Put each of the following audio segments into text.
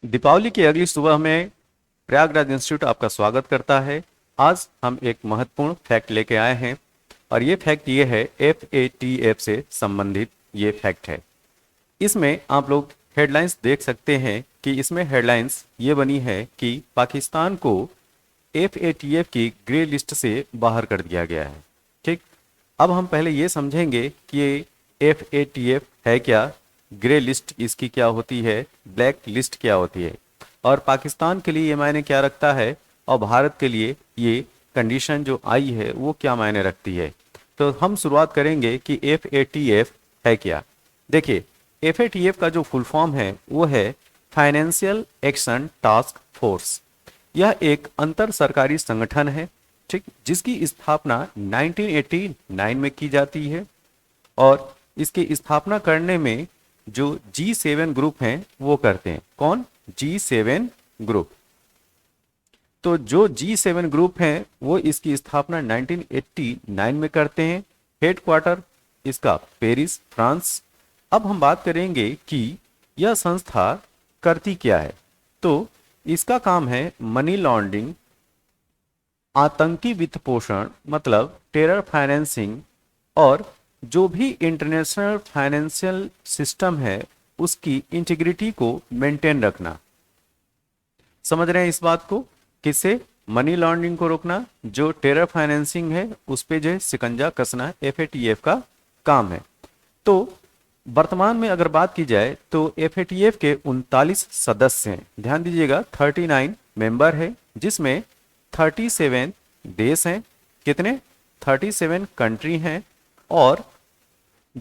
दीपावली की अगली सुबह में प्रयागराज इंस्टीट्यूट आपका स्वागत करता है। आज हम एक महत्वपूर्ण फैक्ट लेके आए हैं और ये फैक्ट ये है FATF से संबंधित ये फैक्ट है। इसमें आप लोग हेडलाइंस देख सकते हैं कि इसमें हेडलाइंस ये बनी है कि पाकिस्तान को FATF की ग्रे लिस्ट से बाहर कर दिया गया है। ठीक, अब हम पहले ये समझेंगे कि ये FATF है क्या, ग्रे लिस्ट इसकी क्या होती है, ब्लैक लिस्ट क्या होती है और पाकिस्तान के लिए ये मायने क्या रखता है और भारत के लिए ये कंडीशन जो आई है वो क्या मायने रखती है। तो हम शुरुआत करेंगे कि FATF है क्या। देखिए, FATF का जो फुल फॉर्म है वो है फाइनेंशियल एक्शन टास्क फोर्स। यह एक अंतर सरकारी संगठन है, ठीक, जिसकी स्थापना 1989 में की जाती है और इसकी स्थापना करने में जो G7 ग्रुप हैं वो करते हैं। कौन? G7 group. तो जो G7 ग्रुप हैं वो इसकी स्थापना 1989 में करते हैं। हेडक्वार्टर इसका पेरिस, फ्रांस। अब हम बात करेंगे कि यह संस्था करती क्या है। तो इसका काम है मनी लॉन्ड्रिंग, आतंकी वित्त पोषण मतलब टेरर फाइनेंसिंग और जो भी इंटरनेशनल फाइनेंशियल सिस्टम है उसकी इंटीग्रिटी को मेंटेन रखना। समझ रहे हैं इस बात को? किससे? मनी लॉन्ड्रिंग को रोकना, जो टेरर फाइनेंसिंग है उस पे जो है शिकंजा कसना FATF का काम है। तो वर्तमान में अगर बात की जाए तो FATF के 39 सदस्य हैं। ध्यान दीजिएगा, 39 मेंबर है जिसमें 37 देश हैं। कितने? 37 कंट्री हैं और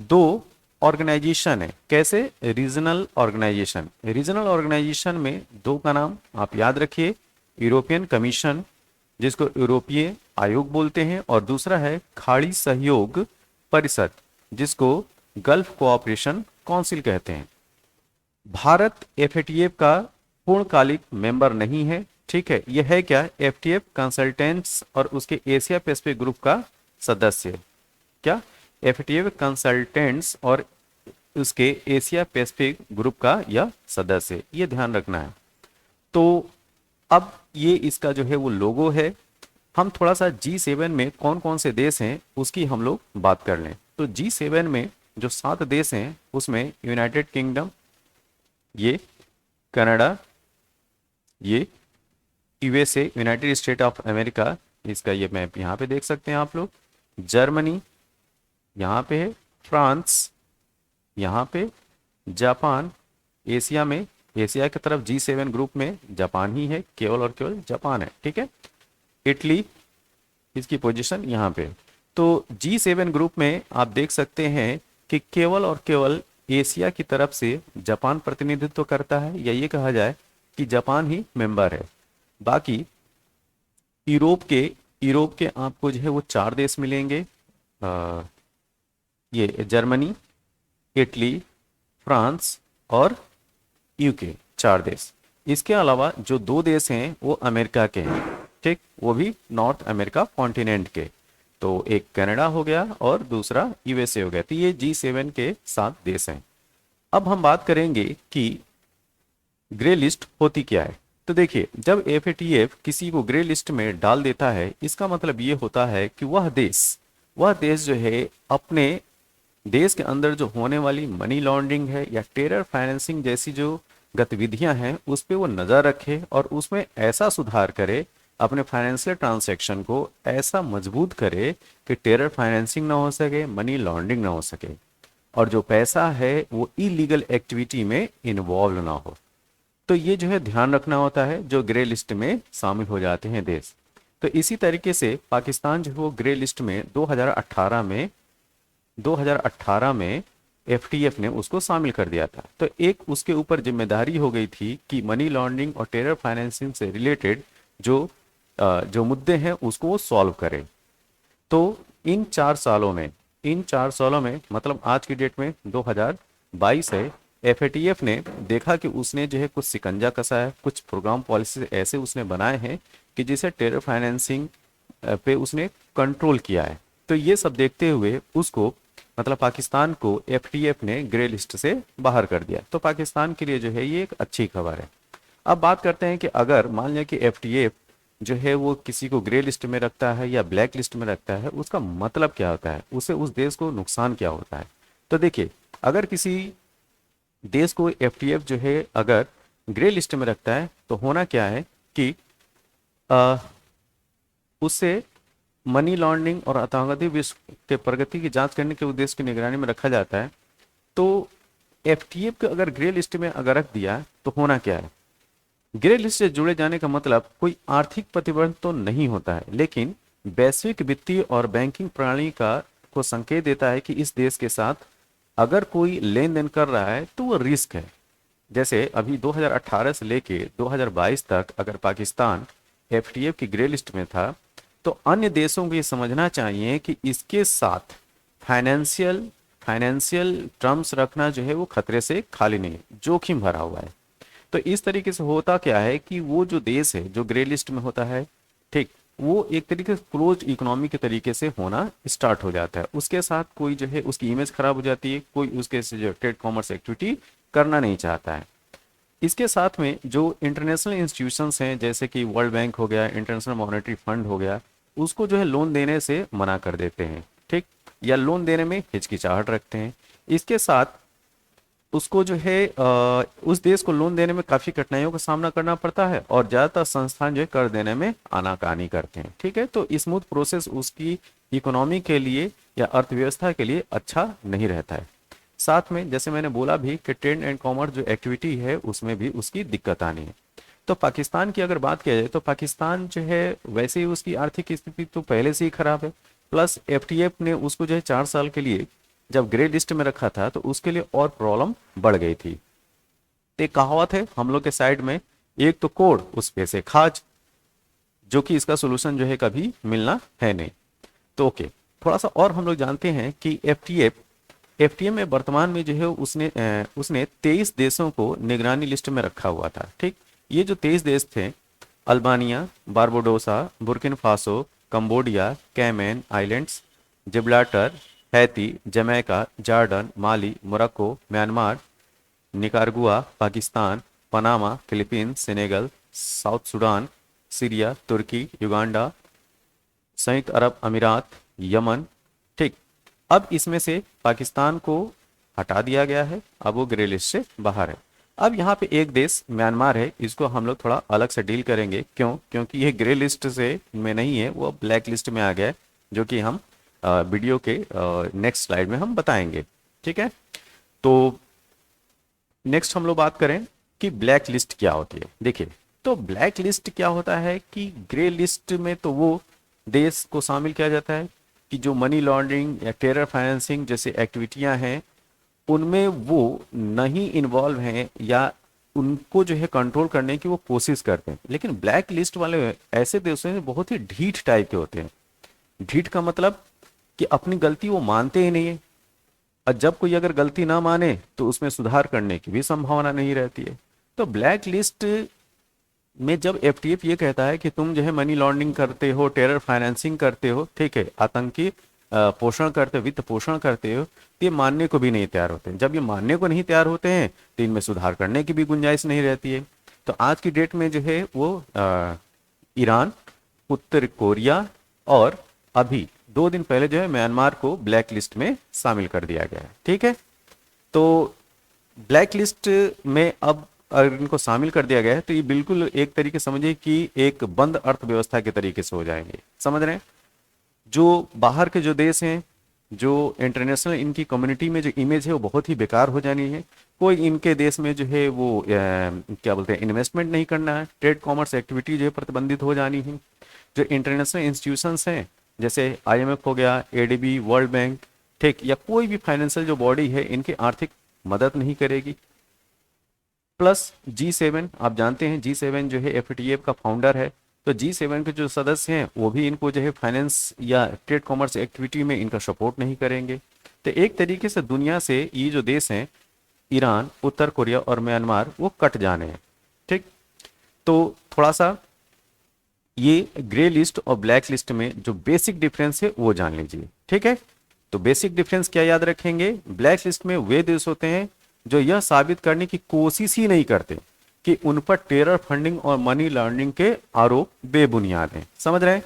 2 ऑर्गेनाइजेशन है। कैसे? Regional organisation. रीजनल ऑर्गेनाइजेशन में 2 का नाम आप याद रखिए, यूरोपियन कमीशन जिसको यूरोपीय आयोग बोलते हैं और दूसरा है खाड़ी सहयोग परिषद जिसको गल्फ कोऑपरेशन काउंसिल कहते हैं। भारत FATF का पूर्णकालिक मेंबर नहीं है, ठीक है। यह है क्या? FATF कंसल्टेंट्स और उसके एशिया पैसिफिक ग्रुप का सदस्य। क्या? FATF कंसल्टेंट्स और उसके एशिया पैसिफिक ग्रुप का यह सदस्य, ये ध्यान रखना है। तो अब ये इसका जो है वो लोगो है। हम थोड़ा सा G7 में कौन कौन से देश हैं उसकी हम लोग बात कर लें। तो G7 में जो 7 देश हैं उसमें यूनाइटेड किंगडम, ये कनाडा, ये USA United state of America, इसका ये मैप यहाँ पे देख सकते हैं आप लोग। जर्मनी यहाँ पे है, फ्रांस यहाँ पे, जापान, एशिया में, एशिया की तरफ G7 ग्रुप में जापान ही है, केवल और केवल जापान है, ठीक है। इटली, इसकी पोजीशन यहाँ पे। तो G7 ग्रुप में आप देख सकते हैं कि केवल और केवल एशिया की तरफ से जापान प्रतिनिधित्व करता है, या ये कहा जाए कि जापान ही मेंबर है। बाकी यूरोप के आपको जो है वो 4 देश मिलेंगे, ये जर्मनी, इटली, फ्रांस और UK, 4 देश। इसके अलावा जो 2 देश हैं वो अमेरिका के हैं, ठीक, वो भी नॉर्थ अमेरिका कॉन्टिनेंट के। तो एक कनाडा हो गया और दूसरा USA हो गया। तो ये G7 के 7 देश हैं। अब हम बात करेंगे कि ग्रे लिस्ट होती क्या है। तो देखिए, जब FATF किसी को ग्रे लिस्ट में डाल देता है इसका मतलब ये होता है कि वह देश जो है अपने देश के अंदर जो होने वाली मनी लॉन्ड्रिंग है या टेरर फाइनेंसिंग जैसी जो गतिविधियां हैं उस पर वो नज़र रखे और उसमें ऐसा सुधार करे, अपने फाइनेंशियल ट्रांसैक्शन को ऐसा मजबूत करे कि टेरर फाइनेंसिंग ना हो सके, मनी लॉन्ड्रिंग ना हो सके और जो पैसा है वो इलीगल एक्टिविटी में इन्वॉल्व ना हो। तो ये जो है ध्यान रखना होता है जो ग्रे लिस्ट में शामिल हो जाते हैं देश। तो इसी तरीके से पाकिस्तान जो है वो ग्रे लिस्ट में 2018 में FATF ने उसको शामिल कर दिया था। तो एक उसके ऊपर जिम्मेदारी हो गई थी कि मनी लॉन्ड्रिंग और टेरर फाइनेंसिंग से रिलेटेड जो मुद्दे हैं उसको वो सॉल्व करे। तो इन 4 सालों में मतलब आज की डेट में 2022 है, FATF ने देखा कि उसने जो है कुछ शिकंजा कसा है, कुछ प्रोग्राम पॉलिसी ऐसे उसने बनाए हैं कि जिसे टेरर फाइनेंसिंग पे उसने कंट्रोल किया है। तो ये सब देखते हुए उसको मतलब पाकिस्तान को FATF ने ग्रे लिस्ट से बाहर कर दिया। तो पाकिस्तान के लिए जो है ये एक अच्छी खबर है। अब बात करते हैं कि अगर मान लिया कि एफटीएफ जो है वो किसी को ग्रे लिस्ट में रखता है या ब्लैक लिस्ट में रखता है, उसका मतलब क्या होता है, उससे उस देश को नुकसान क्या होता है। तो देखिए, अगर किसी देश को एफटीएफ जो है अगर ग्रे लिस्ट में रखता है तो होना क्या है कि अ, उससे मनी लॉन्ड्रिंग और आतंकवादी विश्व के प्रगति की जांच करने के उद्देश्य की निगरानी में रखा जाता है। तो एफटीएफ को अगर ग्रे लिस्ट में अगर रख दिया तो होना क्या है, ग्रे लिस्ट से जुड़े जाने का मतलब कोई आर्थिक प्रतिबंध तो नहीं होता है, लेकिन वैश्विक वित्तीय और बैंकिंग प्रणाली का को संकेत देता है कि इस देश के साथ अगर कोई लेन देन कर रहा है तो वो रिस्क है। जैसे अभी 2018 से लेके 2022 तक अगर पाकिस्तान एफटीएफ की ग्रे लिस्ट में था, तो अन्य देशों को ये समझना चाहिए कि इसके साथ फाइनेंशियल फाइनेंशियल टर्म्स रखना जो है वो खतरे से खाली नहीं है, जोखिम भरा हुआ है। तो इस तरीके से होता क्या है कि वो जो देश है जो ग्रे लिस्ट में होता है, ठीक, वो एक तरीके से क्लोज इकोनॉमी के तरीके से होना स्टार्ट हो जाता है, उसके साथ कोई जो है उसकी इमेज खराब हो जाती है, कोई उसके से जो ट्रेड कॉमर्स एक्टिविटी करना नहीं चाहता है। इसके साथ में जो इंटरनेशनल इंस्टीट्यूशंस हैं जैसे कि वर्ल्ड बैंक हो गया, इंटरनेशनल मॉनेटरी फंड हो गया, उसको जो है लोन देने से मना कर देते हैं, ठीक, या लोन देने में हिचकिचाहट रखते हैं। इसके साथ उसको जो है उस देश को लोन देने में काफ़ी कठिनाइयों का सामना करना पड़ता है और ज़्यादातर संस्थान जो है कर देने में आनाकानी करते हैं, ठीक है। तो स्मूथ प्रोसेस उसकी इकोनॉमी के लिए या अर्थव्यवस्था के लिए अच्छा नहीं रहता है। साथ में जैसे मैंने बोला भी कि ट्रेड एंड कॉमर्स जो एक्टिविटी है उसमें भी उसकी दिक्कत आनी है। तो पाकिस्तान की अगर बात किया जाए तो पाकिस्तान जो है वैसे ही उसकी आर्थिक स्थिति तो पहले से ही खराब है, प्लस एफटीएफ ने उसको जो है 4 साल के लिए जब ग्रे लिस्ट में रखा था तो उसके लिए और प्रॉब्लम बढ़ गई थी। तो एक कहावत है हम लोग के साइड में, एक तो कोड़ उस पे से खाज, जो कि इसका सोल्यूशन जो है कभी मिलना है नहीं। तो ओके, थोड़ा सा और हम लोग जानते हैं कि एफटीएफ में वर्तमान में जो है उसने 23 देशों को निगरानी लिस्ट में रखा हुआ था, ठीक। ये जो 23 देश थे, Albania, Barbados, Burkina Faso, Cambodia, Cayman Islands, Gibraltar, Haiti, Jamaica, Jordan, Mali, Morocco, Myanmar, Nicaragua, Pakistan, Panama, Philippines, Senegal, South Sudan, Syria, तुर्की, युगांडा, संयुक्त अरब अमीरात, यमन, ठीक। अब इसमें से पाकिस्तान को हटा दिया गया है, अब वो ग्रे लिस्ट से बाहर है। अब यहाँ पे एक देश म्यांमार है, इसको हम लोग थोड़ा अलग से डील करेंगे, क्यों, क्योंकि ये ग्रे लिस्ट से में नहीं है, वो ब्लैक लिस्ट में आ गया है, जो कि हम वीडियो के नेक्स्ट स्लाइड में हम बताएंगे, ठीक है। तो नेक्स्ट हम लोग बात करें कि ब्लैक लिस्ट क्या होती है। देखिए, तो ब्लैक लिस्ट क्या होता है कि ग्रे लिस्ट में तो वो देश को शामिल किया जाता है कि जो मनी लॉन्ड्रिंग या टेरर फाइनेंसिंग जैसे एक्टिविटियां हैं उनमें वो नहीं इन्वॉल्व हैं या उनको जो है कंट्रोल करने की वो कोशिश करते हैं। लेकिन ब्लैक लिस्ट वाले ऐसे देशों में बहुत ही ढीठ टाइप के होते हैं। ढीठ का मतलब कि अपनी गलती वो मानते ही नहीं है, और जब कोई अगर गलती ना माने तो उसमें सुधार करने की भी संभावना नहीं रहती है। तो ब्लैक लिस्ट में जब एफटीएफ ये कहता है कि तुम जो है मनी लॉन्ड्रिंग करते हो, टेरर फाइनेंसिंग करते हो, ठीक है, आतंकी पोषण करते हो, वित्त पोषण करते हो, तो ये मानने को भी नहीं तैयार होते हैं। जब ये मानने को नहीं तैयार होते हैं तो इनमें सुधार करने की भी गुंजाइश नहीं रहती है। तो आज की डेट में जो है वो ईरान, उत्तर कोरिया और अभी 2 दिन पहले जो है म्यांमार को ब्लैक लिस्ट में शामिल कर दिया गया है, ठीक है। तो ब्लैक लिस्ट में अब अगर इनको शामिल कर दिया गया है तो ये बिल्कुल एक तरीके समझिए कि एक बंद अर्थव्यवस्था के तरीके से हो जाएंगे, समझ रहे हैं। जो बाहर के जो देश हैं, जो इंटरनेशनल इनकी कम्युनिटी में जो इमेज है वो बहुत ही बेकार हो जानी है। कोई इनके देश में जो है वो क्या बोलते हैं इन्वेस्टमेंट नहीं करना है, ट्रेड कॉमर्स एक्टिविटी जो है प्रतिबंधित हो जानी है। जो इंटरनेशनल इंस्टीट्यूशंस हैं जैसे आईएमएफ हो गया, एडीबी, वर्ल्ड बैंक, ठीक, या कोई भी फाइनेंशियल जो बॉडी है इनकी आर्थिक मदद नहीं करेगी। प्लस G7, आप जानते हैं G7 जो है एफटीएफ का फाउंडर है, तो G7 के जो सदस्य हैं वो भी इनको जो है फाइनेंस या ट्रेड कॉमर्स एक्टिविटी में इनका सपोर्ट नहीं करेंगे। तो एक तरीके से दुनिया से ये जो देश हैं ईरान, उत्तर कोरिया और म्यांमार वो कट जाने हैं, ठीक। तो थोड़ा सा ये ग्रे लिस्ट और ब्लैक लिस्ट में जो बेसिक डिफरेंस है वो जान लीजिए, ठीक है। तो बेसिक डिफरेंस क्या याद रखेंगे, ब्लैक लिस्ट में वे देश होते हैं जो यह साबित करने की कोशिश ही नहीं करते कि उन पर टेरर फंडिंग और मनी लॉन्ड्रिंग के आरोप बेबुनियाद हैं। समझ रहे हैं?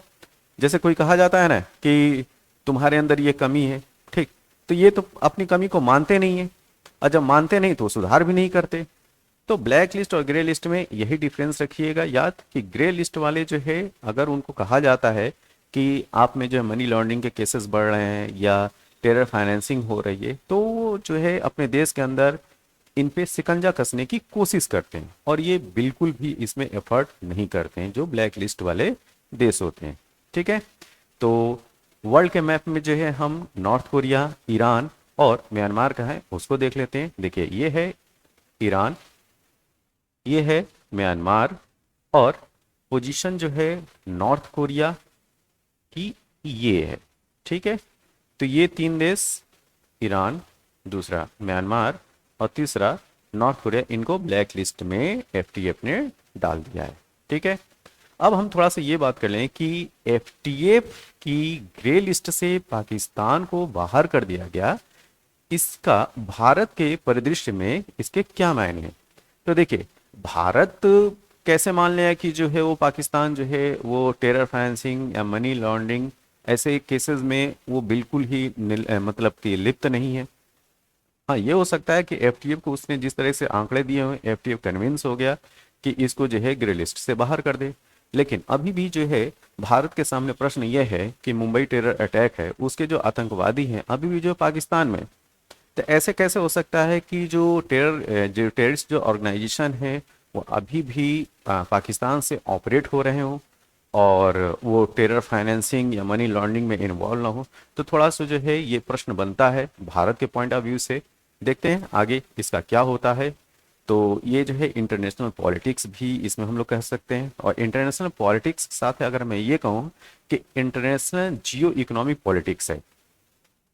जैसे कोई कहा जाता है ना कि तुम्हारे अंदर ये कमी है, ठीक, तो ये तो अपनी कमी को मानते नहीं है, और जब मानते नहीं तो सुधार भी नहीं करते। तो ब्लैक लिस्ट और ग्रे लिस्ट में यही डिफरेंस रखिएगा याद, कि ग्रे लिस्ट वाले जो है, अगर उनको कहा जाता है कि आप में जो है मनी लॉन्ड्रिंग के केसेस बढ़ रहे हैं या टेरर फाइनेंसिंग हो रही है, तो वो जो है अपने देश के अंदर इन पे शिकंजा कसने की कोशिश करते हैं, और ये बिल्कुल भी इसमें एफर्ट नहीं करते हैं जो ब्लैक लिस्ट वाले देश होते हैं। ठीक है, तो वर्ल्ड के मैप में जो है हम नॉर्थ कोरिया, ईरान और म्यांमार का है उसको देख लेते हैं। देखिए, ये है ईरान, ये है म्यांमार, और पोजीशन जो है नॉर्थ कोरिया की ये है। ठीक है, तो ये तीन देश, ईरान, दूसरा म्यांमार और तीसरा नॉर्थ कोरिया, इनको ब्लैक लिस्ट में एफटीएफ ने डाल दिया है। ठीक है, अब हम थोड़ा सा ये बात कर लें कि एफटीएफ की ग्रे लिस्ट से पाकिस्तान को बाहर कर दिया गया, इसका भारत के परिदृश्य में इसके क्या मायने हैं। तो देखिए, भारत कैसे मान लिया कि जो है वो पाकिस्तान जो है वो टेरर फाइनेंसिंग या मनी लॉन्ड्रिंग ऐसे केसेस में वो बिल्कुल ही मतलब कि लिप्त नहीं है। हाँ, ये हो सकता है कि एफटीएफ को उसने जिस तरह से आंकड़े दिए हुए, एफटीएफ कन्विंस हो गया कि इसको जो है ग्रे लिस्ट से बाहर कर दे। लेकिन अभी भी जो है भारत के सामने प्रश्न यह है कि मुंबई टेरर अटैक है, उसके जो आतंकवादी हैं अभी भी जो पाकिस्तान में, तो ऐसे कैसे हो सकता है कि जो टेररिस्ट जो ऑर्गेनाइजेशन है वो अभी भी पाकिस्तान से ऑपरेट हो रहे हों और वो टेरर फाइनेंसिंग या मनी लॉन्ड्रिंग में इन्वॉल्व ना हो। तो थोड़ा सा जो है ये प्रश्न बनता है भारत के पॉइंट ऑफ व्यू से। देखते हैं आगे इसका क्या होता है। तो ये जो है इंटरनेशनल पॉलिटिक्स भी इसमें हम लोग कह सकते हैं, और इंटरनेशनल पॉलिटिक्स के साथ अगर मैं ये कहूँ कि इंटरनेशनल जियो इकोनॉमिक पॉलिटिक्स है,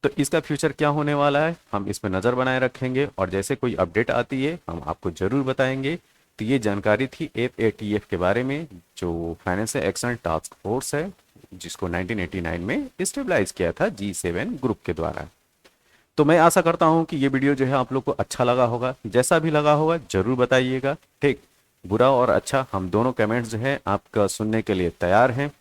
तो इसका फ्यूचर क्या होने वाला है हम इस पर नज़र बनाए रखेंगे, और जैसे कोई अपडेट आती है हम आपको ज़रूर बताएंगे। तो ये जानकारी थी FATF के बारे में, जो फाइनेंशियल एक्शन टास्क फोर्स है, जिसको 1989 में स्टेबलाइज किया था G7 ग्रुप के द्वारा। तो मैं आशा करता हूँ कि ये वीडियो जो है आप लोग को अच्छा लगा होगा, जैसा भी लगा होगा ज़रूर बताइएगा। ठीक, बुरा और अच्छा हम दोनों कमेंट्स जो है आपका सुनने के लिए तैयार हैं।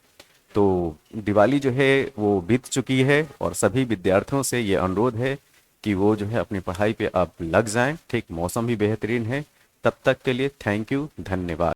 तो दिवाली जो है वो बीत चुकी है, और सभी विद्यार्थियों से ये अनुरोध है कि वो जो है अपनी पढ़ाई पे अब लग जाएं। ठीक, मौसम भी बेहतरीन है। तब तक के लिए थैंक यू, धन्यवाद।